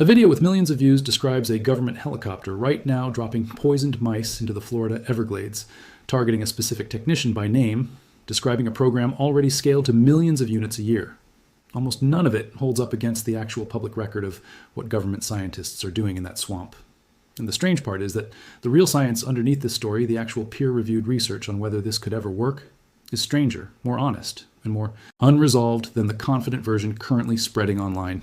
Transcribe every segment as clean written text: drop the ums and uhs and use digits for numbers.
A video with millions of views describes a government helicopter right now dropping poisoned mice into the Florida Everglades, targeting a specific technician by name, describing a program already scaled to millions of units a year. Almost none of it holds up against the actual public record of what government scientists are doing in that swamp. And the strange part is that the real science underneath this story, the actual peer-reviewed research on whether this could ever work, is stranger, more honest, and more unresolved than the confident version currently spreading online.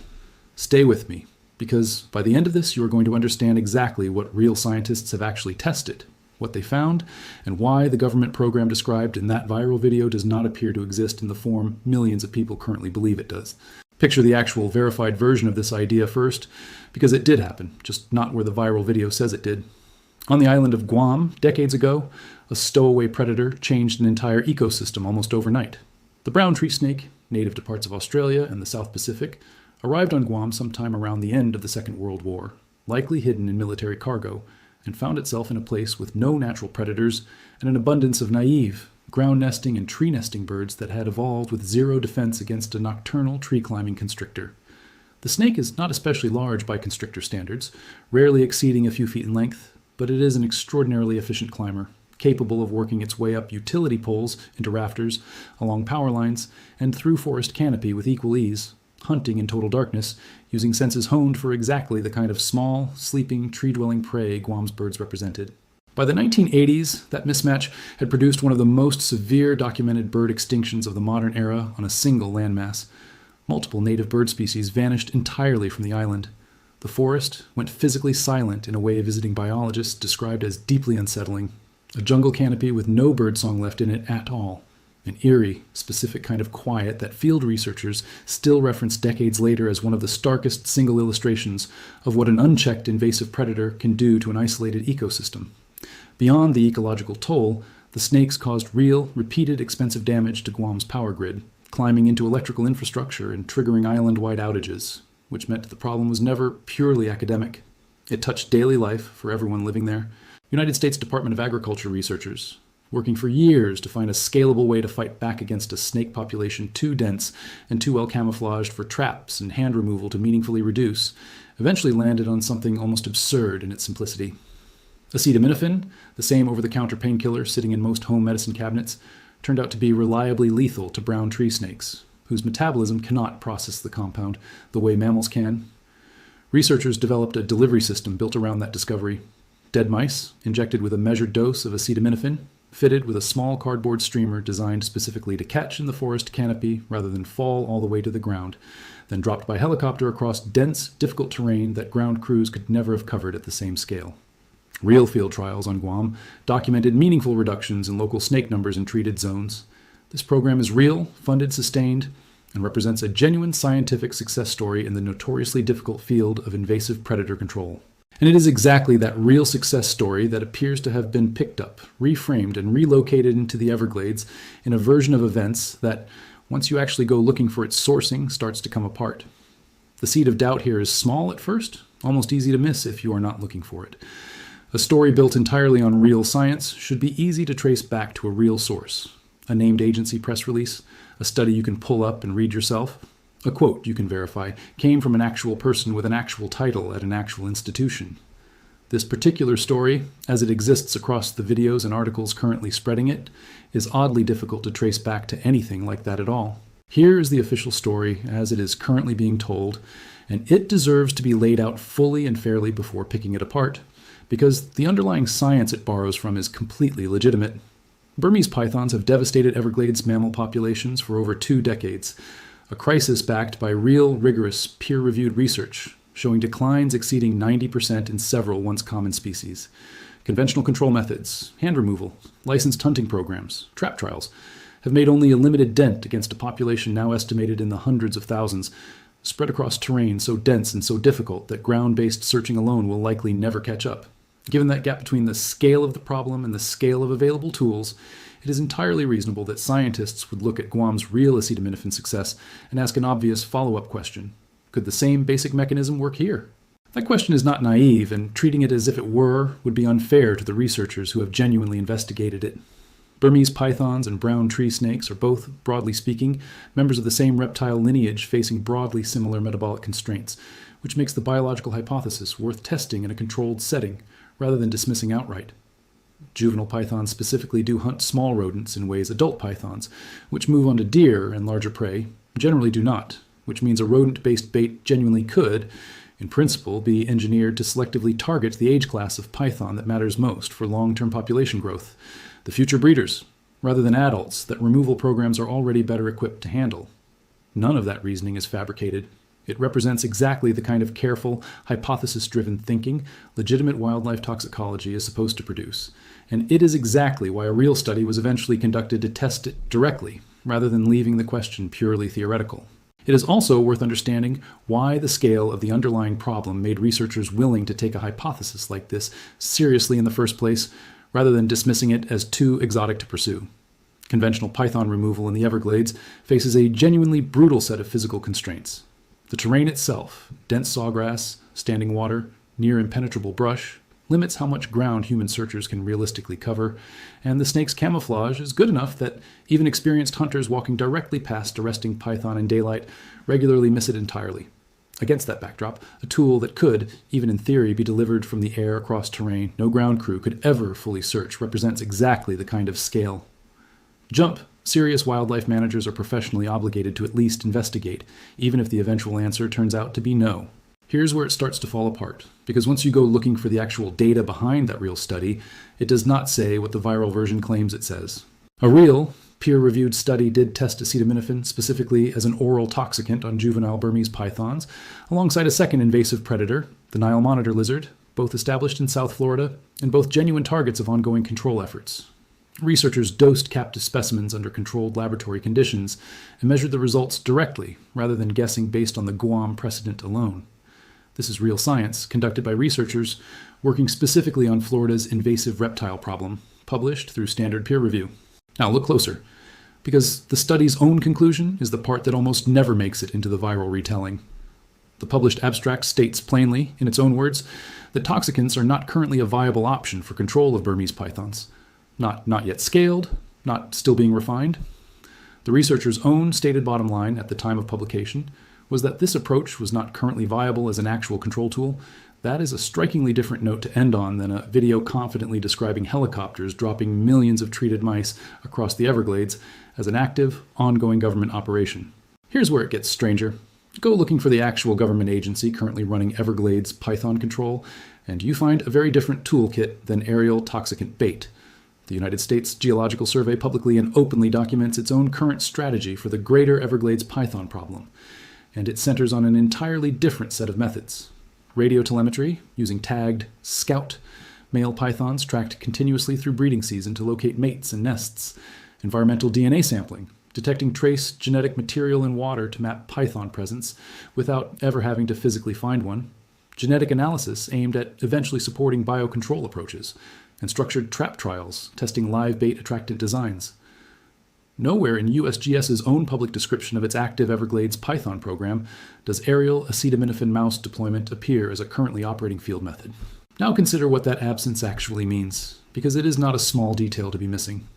Stay with me, because by the end of this, you are going to understand exactly what real scientists have actually tested, what they found, and why the government program described in that viral video does not appear to exist in the form millions of people currently believe it does. Picture the actual verified version of this idea first, because it did happen, just not where the viral video says it did. On the island of Guam, decades ago, a stowaway predator changed an entire ecosystem almost overnight. The brown tree snake, native to parts of Australia and the South Pacific, arrived on Guam sometime around the end of the Second World War, likely hidden in military cargo, and found itself in a place with no natural predators and an abundance of naive, ground-nesting and tree-nesting birds that had evolved with zero defense against a nocturnal tree-climbing constrictor. The snake is not especially large by constrictor standards, rarely exceeding a few feet in length, but it is an extraordinarily efficient climber, capable of working its way up utility poles into rafters, along power lines, and through forest canopy with equal ease, hunting in total darkness, using senses honed for exactly the kind of small, sleeping, tree-dwelling prey Guam's birds represented. By the 1980s, that mismatch had produced one of the most severe documented bird extinctions of the modern era on a single landmass. Multiple native bird species vanished entirely from the island. The forest went physically silent in a way visiting biologists described as deeply unsettling. A jungle canopy with no birdsong left in it at all. An eerie, specific kind of quiet that field researchers still reference decades later as one of the starkest single illustrations of what an unchecked invasive predator can do to an isolated ecosystem. Beyond the ecological toll, the snakes caused real, repeated expensive damage to Guam's power grid, climbing into electrical infrastructure and triggering island-wide outages, which meant the problem was never purely academic. It touched daily life for everyone living there. United States Department of Agriculture researchers, working for years to find a scalable way to fight back against a snake population too dense and too well camouflaged for traps and hand removal to meaningfully reduce, eventually landed on something almost absurd in its simplicity. Acetaminophen, the same over-the-counter painkiller sitting in most home medicine cabinets, turned out to be reliably lethal to brown tree snakes, whose metabolism cannot process the compound the way mammals can. Researchers developed a delivery system built around that discovery. Dead mice, injected with a measured dose of acetaminophen, fitted with a small cardboard streamer designed specifically to catch in the forest canopy rather than fall all the way to the ground, then dropped by helicopter across dense, difficult terrain that ground crews could never have covered at the same scale. Real field trials on Guam documented meaningful reductions in local snake numbers in treated zones. This program is real, funded, sustained, and represents a genuine scientific success story in the notoriously difficult field of invasive predator control. And it is exactly that real success story that appears to have been picked up, reframed, and relocated into the Everglades in a version of events that, once you actually go looking for its sourcing, starts to come apart. The seed of doubt here is small at first, almost easy to miss if you are not looking for it. A story built entirely on real science should be easy to trace back to a real source. A named agency press release, a study you can pull up and read yourself, a quote you can verify came from an actual person with an actual title at an actual institution. This particular story, as it exists across the videos and articles currently spreading it, is oddly difficult to trace back to anything like that at all. Here is the official story as it is currently being told, and it deserves to be laid out fully and fairly before picking it apart, because the underlying science it borrows from is completely legitimate. Burmese pythons have devastated Everglades mammal populations for over 2 decades, a crisis backed by real, rigorous, peer-reviewed research showing declines exceeding 90% in several once common species. Conventional control methods, hand removal, licensed hunting programs, trap trials have made only a limited dent against a population now estimated in the hundreds of thousands, spread across terrain so dense and so difficult that ground-based searching alone will likely never catch up. Given that gap between the scale of the problem and the scale of available tools, it is entirely reasonable that scientists would look at Guam's real acetaminophen success and ask an obvious follow-up question. Could the same basic mechanism work here? That question is not naive, and treating it as if it were would be unfair to the researchers who have genuinely investigated it. Burmese pythons and brown tree snakes are both, broadly speaking, members of the same reptile lineage facing broadly similar metabolic constraints, which makes the biological hypothesis worth testing in a controlled setting rather than dismissing outright. Juvenile pythons specifically do hunt small rodents in ways adult pythons, which move on to deer and larger prey, generally do not, which means a rodent-based bait genuinely could, in principle, be engineered to selectively target the age class of python that matters most for long-term population growth, the future breeders, rather than adults that removal programs are already better equipped to handle. None of that reasoning is fabricated. It represents exactly the kind of careful, hypothesis-driven thinking legitimate wildlife toxicology is supposed to produce. And it is exactly why a real study was eventually conducted to test it directly, rather than leaving the question purely theoretical. It is also worth understanding why the scale of the underlying problem made researchers willing to take a hypothesis like this seriously in the first place, rather than dismissing it as too exotic to pursue. Conventional python removal in the Everglades faces a genuinely brutal set of physical constraints. The terrain itself, dense sawgrass, standing water, near impenetrable brush, limits how much ground human searchers can realistically cover, and the snake's camouflage is good enough that even experienced hunters walking directly past a resting python in daylight regularly miss it entirely. Against that backdrop, a tool that could, even in theory, be delivered from the air across terrain no ground crew could ever fully search represents exactly the kind of scale. Jump! Serious wildlife managers are professionally obligated to at least investigate, even if the eventual answer turns out to be no. Here's where it starts to fall apart, because once you go looking for the actual data behind that real study, it does not say what the viral version claims it says. A real, peer-reviewed study did test acetaminophen specifically as an oral toxicant on juvenile Burmese pythons, alongside a second invasive predator, the Nile monitor lizard, both established in South Florida, and both genuine targets of ongoing control efforts. Researchers dosed captive specimens under controlled laboratory conditions and measured the results directly, rather than guessing based on the Guam precedent alone. This is real science, conducted by researchers working specifically on Florida's invasive reptile problem, published through standard peer review. Now look closer, because the study's own conclusion is the part that almost never makes it into the viral retelling. The published abstract states plainly, in its own words, that toxicants are not currently a viable option for control of Burmese pythons. Not yet scaled, not still being refined. The researchers' own stated bottom line at the time of publication was that this approach was not currently viable as an actual control tool. That is a strikingly different note to end on than a video confidently describing helicopters dropping millions of treated mice across the Everglades as an active, ongoing government operation. Here's where it gets stranger. Go looking for the actual government agency currently running Everglades python control, and you find a very different toolkit than aerial toxicant bait. The United States Geological Survey publicly and openly documents its own current strategy for the greater Everglades python problem, and it centers on an entirely different set of methods. Radio telemetry, using tagged scout male pythons tracked continuously through breeding season to locate mates and nests. Environmental DNA sampling, detecting trace genetic material in water to map python presence without ever having to physically find one. Genetic analysis aimed at eventually supporting biocontrol approaches, and structured trap trials testing live bait attractant designs. Nowhere in USGS's own public description of its active Everglades python program does aerial acetaminophen mouse deployment appear as a currently operating field method. Now consider what that absence actually means, because it is not a small detail to be missing.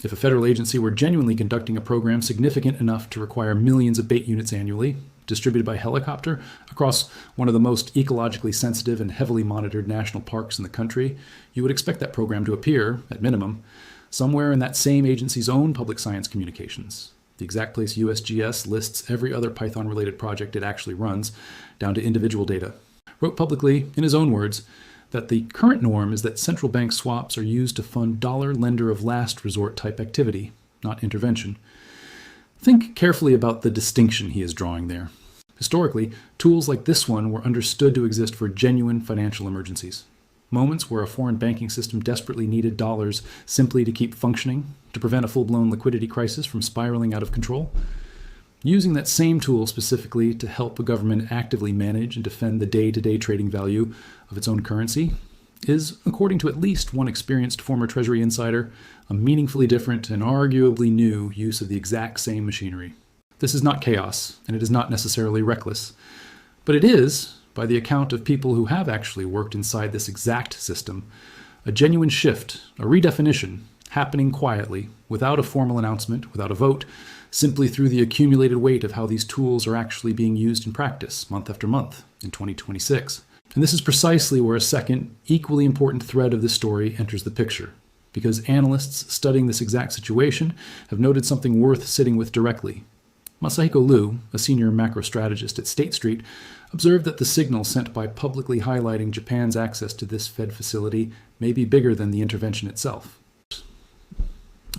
If a federal agency were genuinely conducting a program significant enough to require millions of bait units annually, distributed by helicopter across one of the most ecologically sensitive and heavily monitored national parks in the country, you would expect that program to appear, at minimum, somewhere in that same agency's own public science communications, the exact place USGS lists every other Python-related project it actually runs, down to individual data. Wrote publicly, in his own words, that the current norm is that central bank swaps are used to fund dollar lender of last resort type activity, not intervention. Think carefully about the distinction he is drawing there. Historically, tools like this one were understood to exist for genuine financial emergencies. Moments where a foreign banking system desperately needed dollars simply to keep functioning, to prevent a full-blown liquidity crisis from spiraling out of control. Using that same tool specifically to help a government actively manage and defend the day-to-day trading value of its own currency is, according to at least one experienced former Treasury insider, a meaningfully different and arguably new use of the exact same machinery. This is not chaos, and it is not necessarily reckless, but it is, by the account of people who have actually worked inside this exact system, a genuine shift, a redefinition, happening quietly, without a formal announcement, without a vote, simply through the accumulated weight of how these tools are actually being used in practice, month after month, in 2026. And this is precisely where a second, equally important thread of this story enters the picture, because analysts studying this exact situation have noted something worth sitting with directly. Masahiko Liu, a senior macro strategist at State Street, observed that the signal sent by publicly highlighting Japan's access to this Fed facility may be bigger than the intervention itself.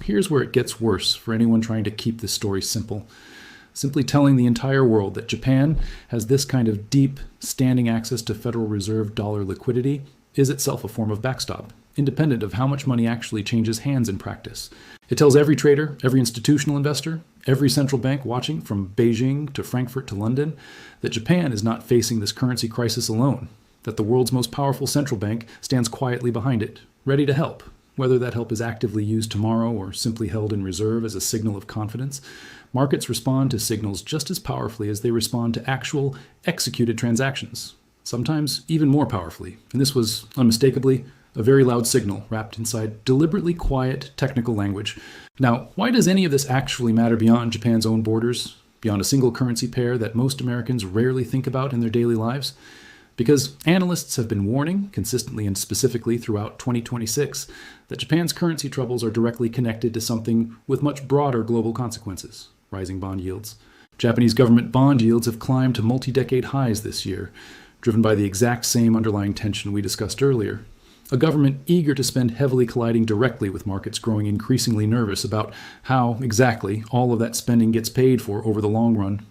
Here's where it gets worse for anyone trying to keep this story simple. Simply telling the entire world that Japan has this kind of deep, standing access to Federal Reserve dollar liquidity is itself a form of backstop, independent of how much money actually changes hands in practice. It tells every trader, every institutional investor, every central bank watching from Beijing to Frankfurt to London that Japan is not facing this currency crisis alone, that the world's most powerful central bank stands quietly behind it, ready to help, whether that help is actively used tomorrow or simply held in reserve as a signal of confidence. Markets respond to signals just as powerfully as they respond to actual executed transactions, sometimes even more powerfully. And this was unmistakably a very loud signal wrapped inside deliberately quiet technical language. Now, why does any of this actually matter beyond Japan's own borders, beyond a single currency pair that most Americans rarely think about in their daily lives? Because analysts have been warning, consistently and specifically throughout 2026, that Japan's currency troubles are directly connected to something with much broader global consequences: rising bond yields. Japanese government bond yields have climbed to multi-decade highs this year, driven by the exact same underlying tension we discussed earlier. A government eager to spend heavily colliding directly with markets growing increasingly nervous about how exactly all of that spending gets paid for over the long run.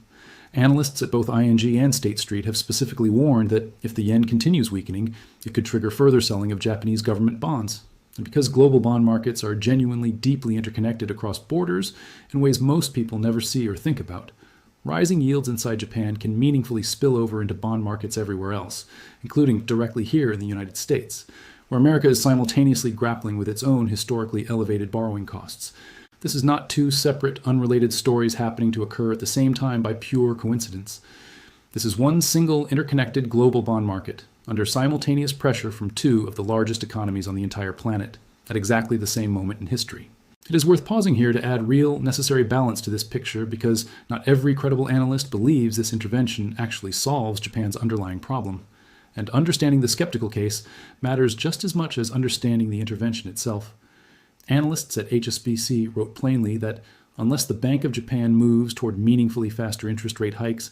Analysts at both ING and State Street have specifically warned that if the yen continues weakening, it could trigger further selling of Japanese government bonds. And because global bond markets are genuinely deeply interconnected across borders in ways most people never see or think about, rising yields inside Japan can meaningfully spill over into bond markets everywhere else, including directly here in the United States, where America is simultaneously grappling with its own historically elevated borrowing costs. This is not two separate, unrelated stories happening to occur at the same time by pure coincidence. This is one single interconnected global bond market, under simultaneous pressure from two of the largest economies on the entire planet, at exactly the same moment in history. It is worth pausing here to add real, necessary balance to this picture, because not every credible analyst believes this intervention actually solves Japan's underlying problem. And understanding the skeptical case matters just as much as understanding the intervention itself. Analysts at HSBC wrote plainly that unless the Bank of Japan moves toward meaningfully faster interest rate hikes,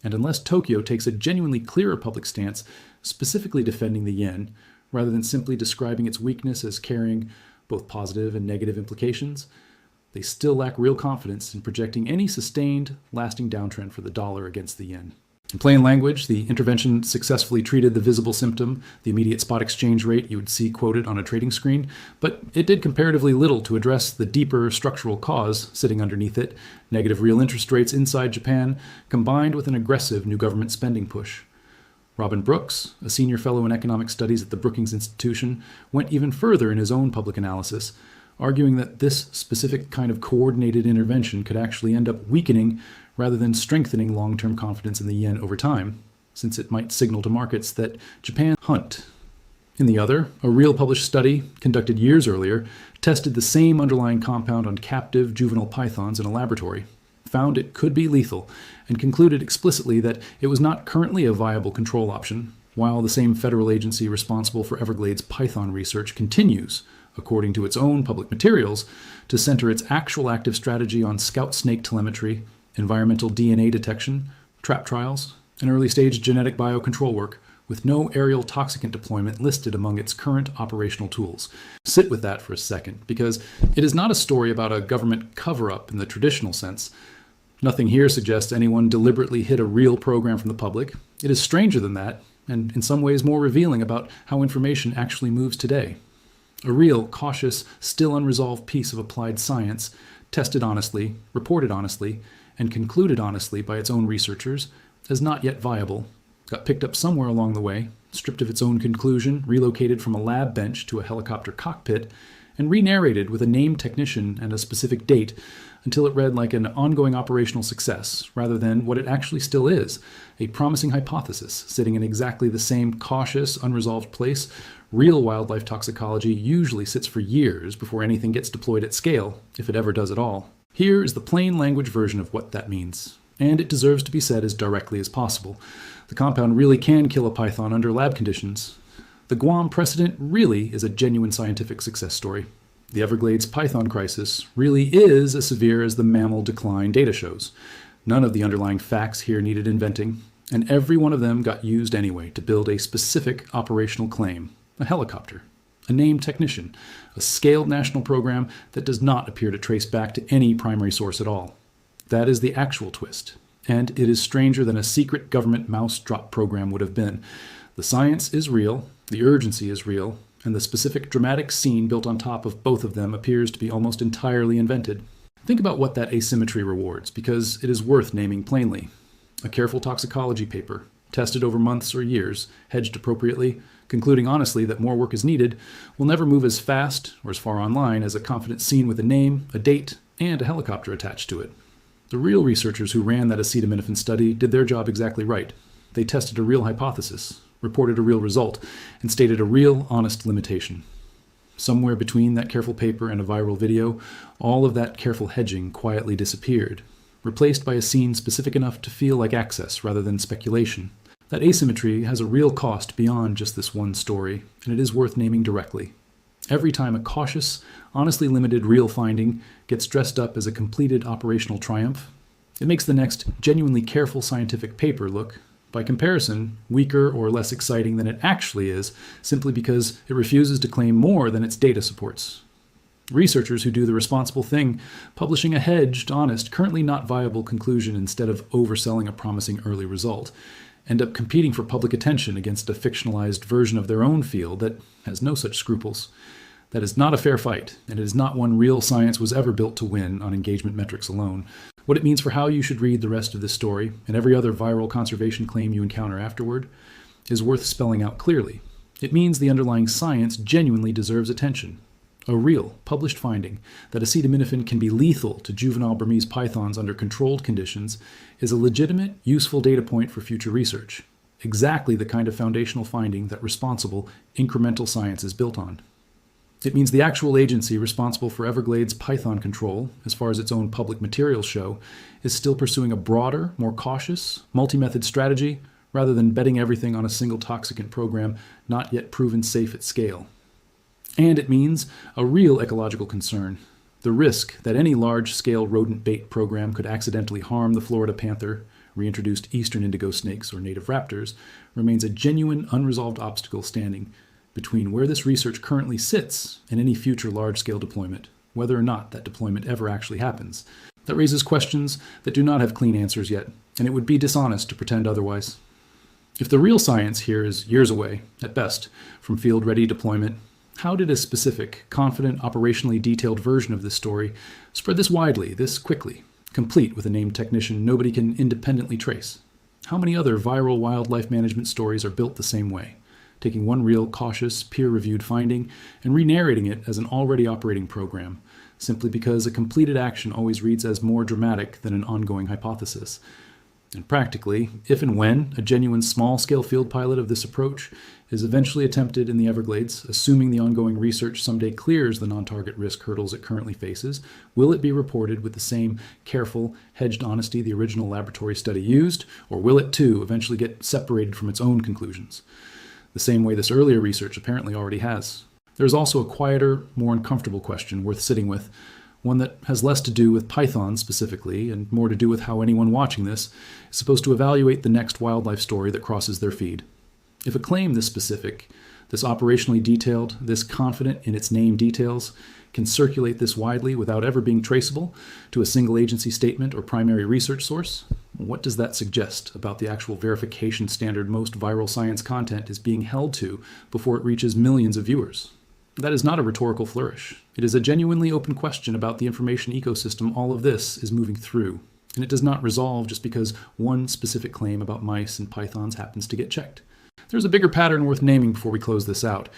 and unless Tokyo takes a genuinely clearer public stance, specifically defending the yen, rather than simply describing its weakness as carrying both positive and negative implications, they still lack real confidence in projecting any sustained, lasting downtrend for the dollar against the yen. In plain language, the intervention successfully treated the visible symptom, the immediate spot exchange rate you would see quoted on a trading screen, but it did comparatively little to address the deeper structural cause sitting underneath it: negative real interest rates inside Japan, combined with an aggressive new government spending push. Robin Brooks, a senior fellow in economic studies at the Brookings Institution, went even further in his own public analysis, arguing that this specific kind of coordinated intervention could actually end up weakening rather than strengthening long-term confidence in the yen over time, since it might signal to markets that Japan hunt. In the other, a real published study, conducted years earlier, tested the same underlying compound on captive juvenile pythons in a laboratory, found it could be lethal, and concluded explicitly that it was not currently a viable control option, while the same federal agency responsible for Everglades python research continues, according to its own public materials, to center its actual active strategy on scout snake telemetry, environmental DNA detection, trap trials, and early-stage genetic biocontrol work, with no aerial toxicant deployment listed among its current operational tools. Sit with that for a second, because it is not a story about a government cover-up in the traditional sense. Nothing here suggests anyone deliberately hid a real program from the public. It is stranger than that, and in some ways more revealing about how information actually moves today. A real, cautious, still unresolved piece of applied science, tested honestly, reported honestly, and concluded honestly by its own researchers as not yet viable, got picked up somewhere along the way, stripped of its own conclusion, relocated from a lab bench to a helicopter cockpit, and re-narrated with a named technician and a specific date until it read like an ongoing operational success, rather than what it actually still is, a promising hypothesis sitting in exactly the same cautious, unresolved place real wildlife toxicology usually sits for years before anything gets deployed at scale, if it ever does at all. Here is the plain language version of what that means, and it deserves to be said as directly as possible. The compound really can kill a python under lab conditions. The Guam precedent really is a genuine scientific success story. The Everglades python crisis really is as severe as the mammal decline data shows. None of the underlying facts here needed inventing, and every one of them got used anyway to build a specific operational claim, a helicopter, a named technician, a scaled national program that does not appear to trace back to any primary source at all. That is the actual twist, and it is stranger than a secret government mouse drop program would have been. The science is real, the urgency is real, and the specific dramatic scene built on top of both of them appears to be almost entirely invented. Think about what that asymmetry rewards, because it is worth naming plainly. A careful toxicology paper, tested over months or years, hedged appropriately, concluding honestly that more work is needed, will never move as fast or as far online as a confident scene with a name, a date, and a helicopter attached to it. The real researchers who ran that acetaminophen study did their job exactly right. They tested a real hypothesis, reported a real result, and stated a real, honest limitation. Somewhere between that careful paper and a viral video, all of that careful hedging quietly disappeared, replaced by a scene specific enough to feel like access rather than speculation. That asymmetry has a real cost beyond just this one story, and it is worth naming directly. Every time a cautious, honestly limited real finding gets dressed up as a completed operational triumph, it makes the next genuinely careful scientific paper look, by comparison, weaker or less exciting than it actually is, simply because it refuses to claim more than its data supports. Researchers who do the responsible thing, publishing a hedged, honest, currently not viable conclusion instead of overselling a promising early result, end up competing for public attention against a fictionalized version of their own field that has no such scruples. That is not a fair fight, and it is not one real science was ever built to win on engagement metrics alone. What it means for how you should read the rest of this story, and every other viral conservation claim you encounter afterward, is worth spelling out clearly. It means the underlying science genuinely deserves attention. A real, published finding that acetaminophen can be lethal to juvenile Burmese pythons under controlled conditions is a legitimate, useful data point for future research. Exactly the kind of foundational finding that responsible, incremental science is built on. It means the actual agency responsible for Everglades python control, as far as its own public materials show, is still pursuing a broader, more cautious, multi-method strategy rather than betting everything on a single toxicant program not yet proven safe at scale. And it means a real ecological concern. The risk that any large-scale rodent bait program could accidentally harm the Florida panther, reintroduced eastern indigo snakes, or native raptors remains a genuine, unresolved obstacle standing between where this research currently sits and any future large-scale deployment, whether or not that deployment ever actually happens. That raises questions that do not have clean answers yet, and it would be dishonest to pretend otherwise. If the real science here is years away, at best, from field-ready deployment, how did a specific, confident, operationally detailed version of this story spread this widely, this quickly, complete with a named technician nobody can independently trace? How many other viral wildlife management stories are built the same way, taking one real, cautious, peer-reviewed finding and re-narrating it as an already operating program, simply because a completed action always reads as more dramatic than an ongoing hypothesis? And practically, if and when a genuine small-scale field pilot of this approach is eventually attempted in the Everglades, assuming the ongoing research someday clears the non-target risk hurdles it currently faces, will it be reported with the same careful, hedged honesty the original laboratory study used, or will it too eventually get separated from its own conclusions, the same way this earlier research apparently already has? There is also a quieter, more uncomfortable question worth sitting with, one that has less to do with pythons specifically, and more to do with how anyone watching this is supposed to evaluate the next wildlife story that crosses their feed. If a claim this specific, this operationally detailed, this confident in its name details, can circulate this widely without ever being traceable to a single agency statement or primary research source, what does that suggest about the actual verification standard most viral science content is being held to before it reaches millions of viewers? That is not a rhetorical flourish. It is a genuinely open question about the information ecosystem all of this is moving through, and it does not resolve just because one specific claim about mice and pythons happens to get checked. There's a bigger pattern worth naming before we close this out.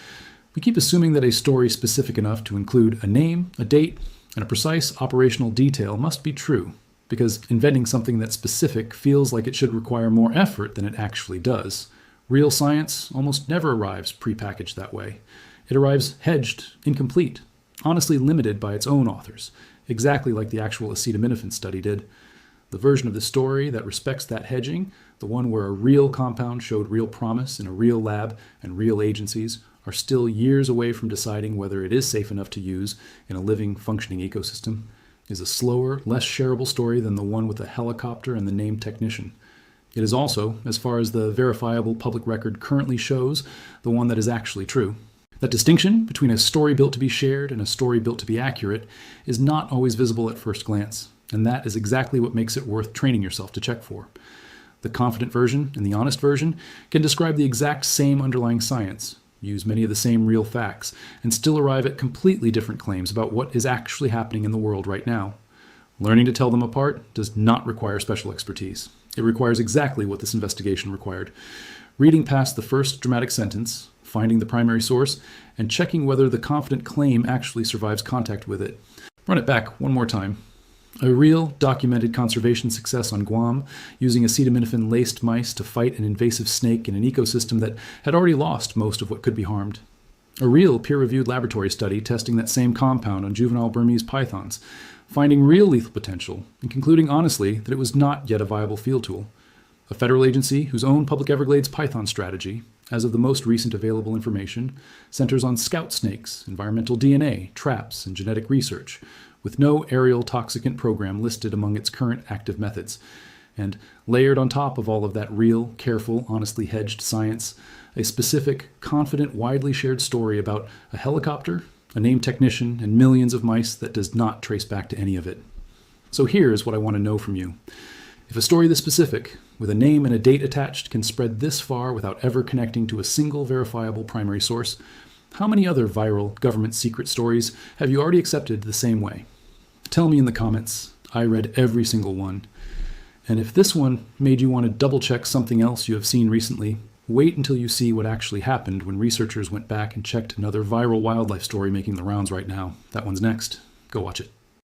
We keep assuming that a story specific enough to include a name, a date, and a precise operational detail must be true, because inventing something that's specific feels like it should require more effort than it actually does. Real science almost never arrives prepackaged that way. It arrives hedged, incomplete, honestly limited by its own authors, exactly like the actual acetaminophen study did. The version of the story that respects that hedging, the one where a real compound showed real promise in a real lab and real agencies, are still years away from deciding whether it is safe enough to use in a living, functioning ecosystem, is a slower, less shareable story than the one with the helicopter and the named technician. It is also, as far as the verifiable public record currently shows, the one that is actually true. That distinction between a story built to be shared and a story built to be accurate is not always visible at first glance, and that is exactly what makes it worth training yourself to check for. The confident version and the honest version can describe the exact same underlying science, use many of the same real facts, and still arrive at completely different claims about what is actually happening in the world right now. Learning to tell them apart does not require special expertise. It requires exactly what this investigation required: reading past the first dramatic sentence, finding the primary source, and checking whether the confident claim actually survives contact with it. Run it back one more time. A real, documented conservation success on Guam, using acetaminophen-laced mice to fight an invasive snake in an ecosystem that had already lost most of what could be harmed. A real, peer-reviewed laboratory study testing that same compound on juvenile Burmese pythons, finding real lethal potential and concluding honestly that it was not yet a viable field tool. A federal agency whose own public Everglades python strategy, as of the most recent available information, centers on scout snakes, environmental DNA, traps, and genetic research, with no aerial toxicant program listed among its current active methods. And layered on top of all of that real, careful, honestly hedged science, a specific, confident, widely shared story about a helicopter, a named technician, and millions of mice that does not trace back to any of it. So here's what I want to know from you. If a story this specific, with a name and a date attached, can spread this far without ever connecting to a single verifiable primary source, how many other viral government secret stories have you already accepted the same way? Tell me in the comments. I read every single one. And if this one made you want to double-check something else you have seen recently, wait until you see what actually happened when researchers went back and checked another viral wildlife story making the rounds right now. That one's next. Go watch it.